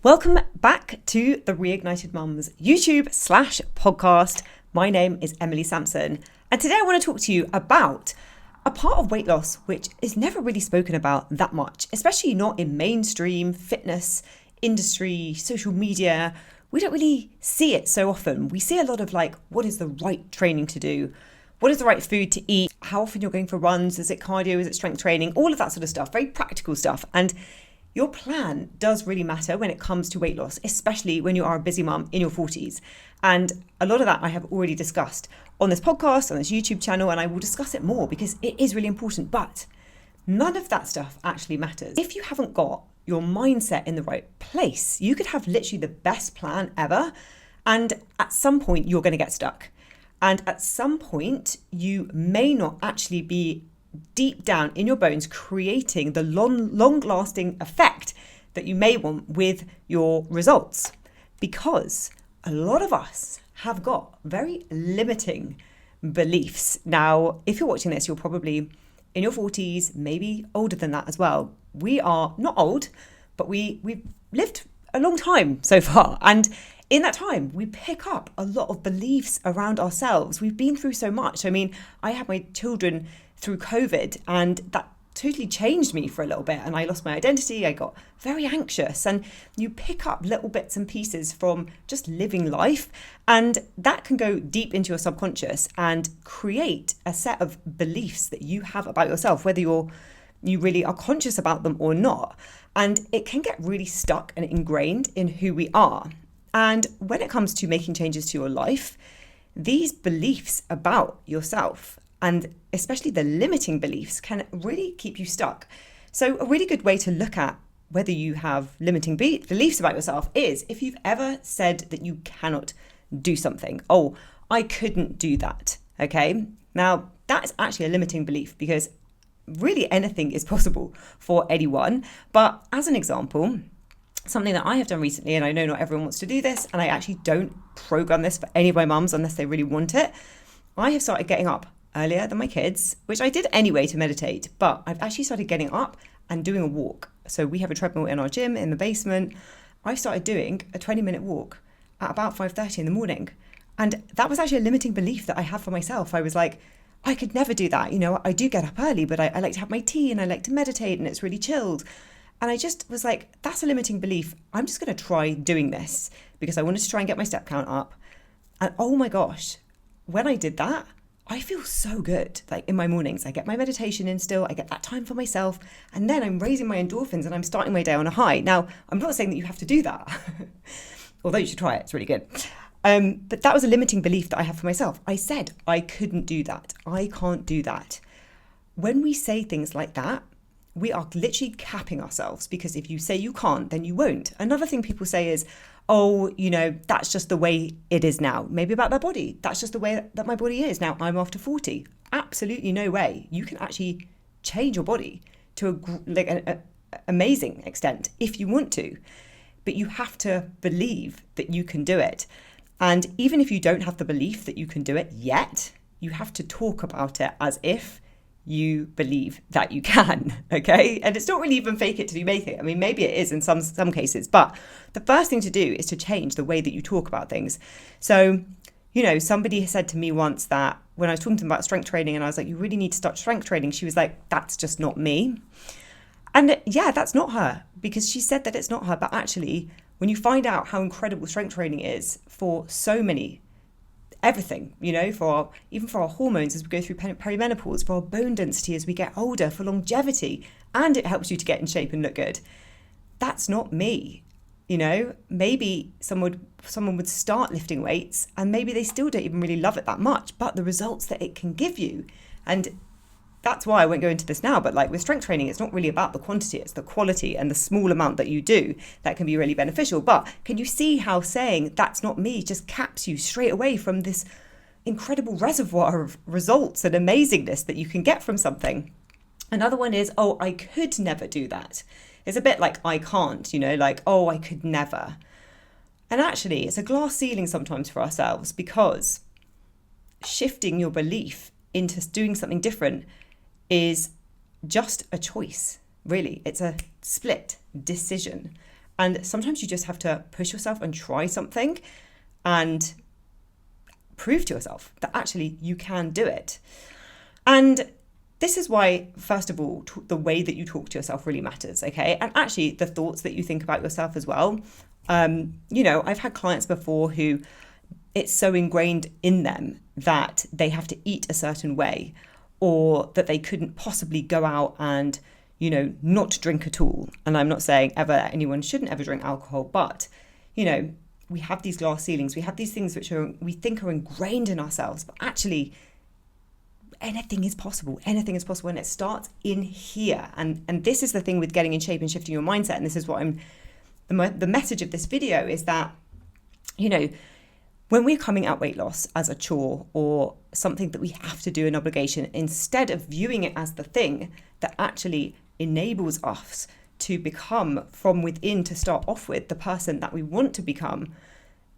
Welcome back to the Reignited Mums YouTube/podcast. My name is Emily Sampson, and today I want to talk to you about a part of weight loss which is never really spoken about that much, especially not in mainstream fitness industry, social media. We don't really see it so often. We see a lot of what is the right training to do? What is the right food to eat? How often you're going for runs? Is it cardio? Is it strength training? All of that sort of stuff, very practical stuff. And your plan does really matter when it comes to weight loss, especially when you are a busy mum in your 40s. And a lot of that I have already discussed on this podcast, on this YouTube channel, and I will discuss it more because it is really important. But none of that stuff actually matters. If you haven't got your mindset in the right place, you could have literally the best plan ever. And at some point, you're going to get stuck. And at some point, you may not actually be deep down in your bones creating the long-lasting effect that you may want with your results, because a lot of us have got very limiting beliefs. Now, if you're watching this, you're probably in your 40s, maybe older than that as well. We are not old, but we've lived a long time so far, and in that time, we pick up a lot of beliefs around ourselves. We've been through so much. I mean, I had my children through COVID, and that totally changed me for a little bit, and I lost my identity. I got very anxious, and you pick up little bits and pieces from just living life, and that can go deep into your subconscious and create a set of beliefs that you have about yourself, whether you really are conscious about them or not. And it can get really stuck and ingrained in who we are. And when it comes to making changes to your life, these beliefs about yourself, and especially the limiting beliefs, can really keep you stuck. So a really good way to look at whether you have limiting beliefs about yourself is if you've ever said that you cannot do something. Oh, I couldn't do that. Okay. Now, that is actually a limiting belief, because really anything is possible for anyone. But as an example, something that I have done recently, and I know not everyone wants to do this, and I actually don't program this for any of my mums unless they really want it. I have started getting up earlier than my kids, which I did anyway to meditate, but I've actually started getting up and doing a walk. So we have a treadmill in our gym in the basement. I started doing a 20-minute walk at about 5:30 in the morning. And that was actually a limiting belief that I had for myself. I was like, I could never do that. You know, I do get up early, but I like to have my tea and I like to meditate and it's really chilled. And I just was like, that's a limiting belief. I'm just going to try doing this because I wanted to try and get my step count up. And oh my gosh, when I did that, I feel so good. Like in my mornings, I get my meditation in still, I get that time for myself, and then I'm raising my endorphins and I'm starting my day on a high. Now, I'm not saying that you have to do that, although you should try it, it's really good. But that was a limiting belief that I have for myself. I said I couldn't do that. I can't do that. When we say things like that, we are literally capping ourselves, because if you say you can't, then you won't. Another thing people say is, oh, you know, that's just the way it is now. Maybe about their body. That's just the way that my body is now. I'm after 40. Absolutely no way. You can actually change your body to an amazing extent if you want to. But you have to believe that you can do it. And even if you don't have the belief that you can do it yet, you have to talk about it as if you believe that you can, okay? And it's not really even fake it till you make it. I mean, maybe it is in some cases, but the first thing to do is to change the way that you talk about things. So, you know, somebody said to me once that when I was talking to them about strength training and I was like, you really need to start strength training, she was like, that's just not me. And yeah, that's not her, because she said that it's not her, but actually, when you find out how incredible strength training is for so many everything, you know, even for our hormones as we go through perimenopause, for our bone density as we get older, for longevity, and it helps you to get in shape and look good. That's not me. You know, maybe someone would start lifting weights and maybe they still don't even really love it that much, but the results that it can give you. And that's why I won't go into this now, but like with strength training, it's not really about the quantity, it's the quality and the small amount that you do that can be really beneficial. But can you see how saying that's not me just caps you straight away from this incredible reservoir of results and amazingness that you can get from something? Another one is, oh, I could never do that. It's a bit like I can't, you know, like, oh, I could never. And actually, it's a glass ceiling sometimes for ourselves, because shifting your belief into doing something different is just a choice, really. It's a split decision. And sometimes you just have to push yourself and try something and prove to yourself that actually you can do it. And this is why, first of all, the way that you talk to yourself really matters, okay? And actually the thoughts that you think about yourself as well. I've had clients before who it's so ingrained in them that they have to eat a certain way, or that they couldn't possibly go out and, not drink at all. And I'm not saying ever that anyone shouldn't ever drink alcohol, but, we have these glass ceilings. We have these things which we think are ingrained in ourselves, but actually anything is possible. Anything is possible. And it starts in here. And this is the thing with getting in shape and shifting your mindset. And this is what the message of this video is that, when we're coming at weight loss as a chore or something that we have to do, an obligation, instead of viewing it as the thing that actually enables us to become from within, to start off with the person that we want to become,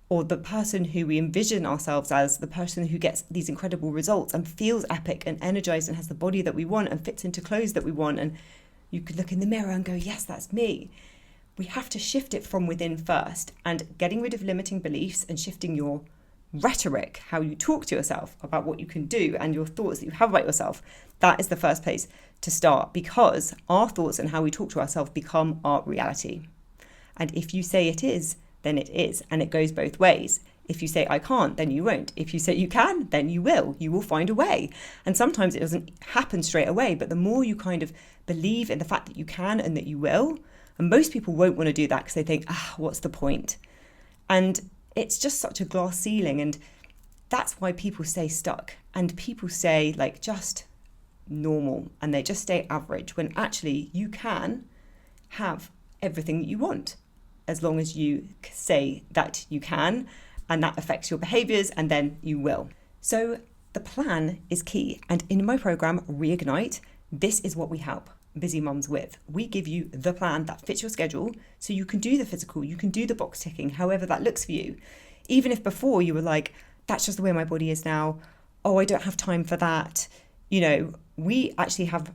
or the person who we envision ourselves as, the person who gets these incredible results and feels epic and energized and has the body that we want and fits into clothes that we want, and you could look in the mirror and go, yes, that's me. We have to shift it from within first, and getting rid of limiting beliefs and shifting your rhetoric, how you talk to yourself about what you can do and your thoughts that you have about yourself. That is the first place to start, because our thoughts and how we talk to ourselves become our reality. And if you say it is, then it is, and it goes both ways. If you say I can't, then you won't. If you say you can, then you will. You will find a way. And sometimes it doesn't happen straight away, but the more you kind of believe in the fact that you can and that you will, and most people won't want to do that because they think, what's the point? And it's just such a glass ceiling. And that's why people stay stuck. And people say just normal, and they just stay average, when actually you can have everything that you want, as long as you say that you can, and that affects your behaviors, and then you will. So the plan is key. And in my program, Reignite, this is what we help busy mums with. We give you the plan that fits your schedule, so you can do the physical, you can do the box ticking, however that looks for you. Even if before you were like, that's just the way my body is now, I don't have time for that. We actually have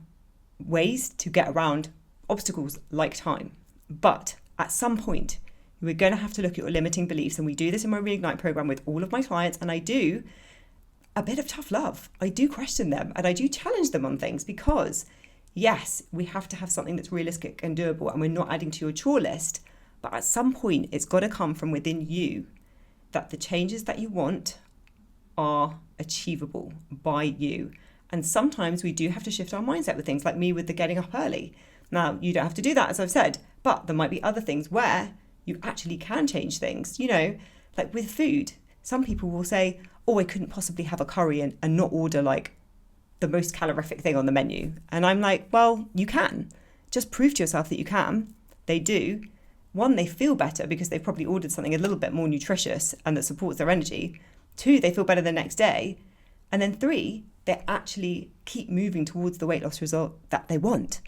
ways to get around obstacles like time. But at some point, we're going to have to look at your limiting beliefs. And we do this in my Reignite program with all of my clients. And I do a bit of tough love. I do question them and I do challenge them on things, because yes, we have to have something that's realistic and doable, and we're not adding to your chore list. But at some point, it's got to come from within you that the changes that you want are achievable by you. And sometimes we do have to shift our mindset with things, like me with the getting up early. Now, you don't have to do that, as I've said, but there might be other things where you actually can change things. Like with food, some people will say, I couldn't possibly have a curry and not order the most calorific thing on the menu. And I'm like, well, you can. Just prove to yourself that you can. They do. One, they feel better because they've probably ordered something a little bit more nutritious and that supports their energy. Two, they feel better the next day. And then three, they actually keep moving towards the weight loss result that they want.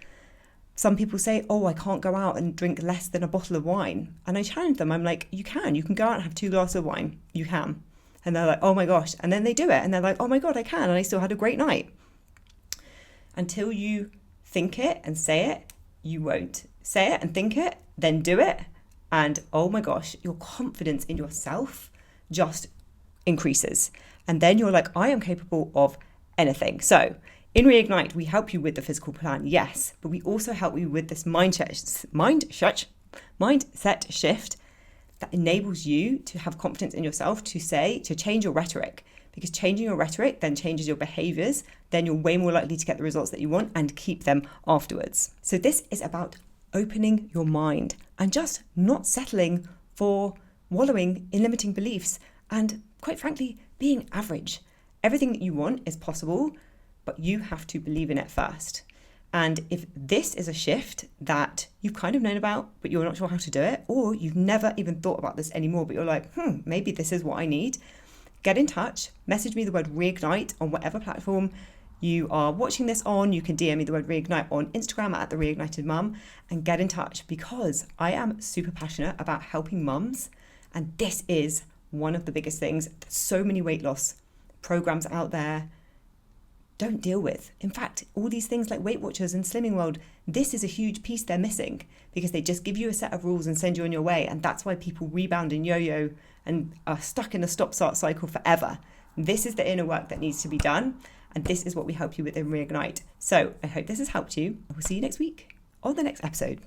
Some people say, I can't go out and drink less than a bottle of wine. And I challenge them. I'm like, you can go out and have 2 glasses of wine. You can. And they're like, oh my gosh. And then they do it. And they're like, oh my God, I can. And I still had a great night. Until you think it and say it, you won't. Say it and think it, then do it. And oh my gosh, your confidence in yourself just increases. And then you're like, I am capable of anything. So in Reignite, we help you with the physical plan, yes, but we also help you with this mindset shift that enables you to have confidence in yourself, to change your rhetoric. Because changing your rhetoric then changes your behaviors, then you're way more likely to get the results that you want and keep them afterwards. So this is about opening your mind and just not settling for wallowing in limiting beliefs and, quite frankly, being average. Everything that you want is possible, but you have to believe in it first. And if this is a shift that you've kind of known about, but you're not sure how to do it, or you've never even thought about this anymore, but you're like, maybe this is what I need, get in touch, message me the word Reignite on whatever platform you are watching this on. You can DM me the word Reignite on Instagram at The Reignited Mum, and get in touch, because I am super passionate about helping mums. And this is one of the biggest things. There's so many weight loss programs out there. don't deal with. In fact, all these things like Weight Watchers and Slimming World, this is a huge piece they're missing, because they just give you a set of rules and send you on your way. And that's why people rebound and yo-yo and are stuck in a stop-start cycle forever. This is the inner work that needs to be done. And this is what we help you with in Reignite. So I hope this has helped you. We'll see you next week on the next episode.